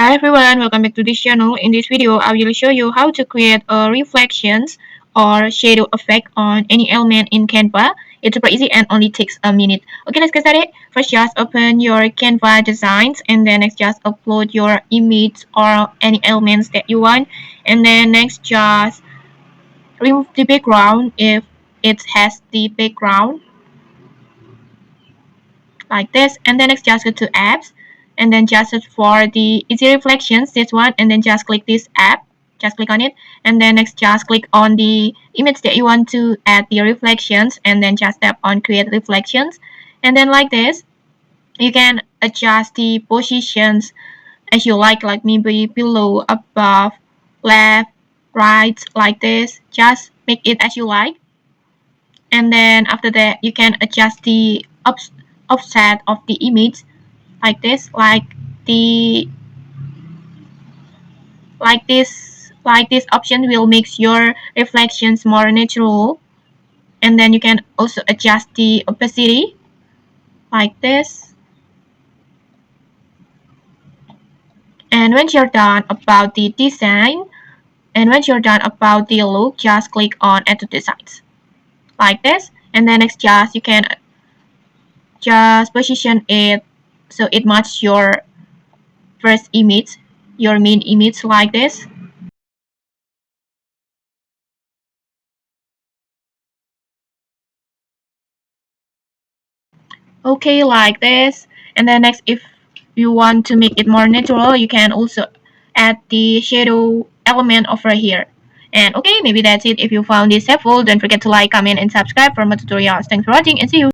Hi everyone, welcome back to this channel. In this video, I will show you how to create a reflections or shadow effect on any element in Canva. It's super easy and only takes a minute. Okay, let's get started. First, just open your Canva designs and then next just upload your image or any elements that you want. And then next just remove the background if it has the background like this, and then next just go to apps and then just search for the easy reflections, this one, and then just click this app, just click on it, and then next just click on the image that you want to add the reflections and then just tap on create reflections, and then like this you can adjust the positions as you like maybe below, above, left, right, like this. Just make it as you like, and then after that you can adjust the offset of the image like this, the like this option will make your reflections more natural. And then you can also adjust the opacity like this. And once you're done about the design, and once you're done about the look, just click on add to designs like this, and then next just you can just position it so it matches your first image, your main image like this. Okay, like this. And then next, if you want to make it more natural, you can also add the shadow element over here. And okay, maybe that's it. If you found this helpful, don't forget to like, comment, and subscribe for more tutorials. Thanks for watching and see you.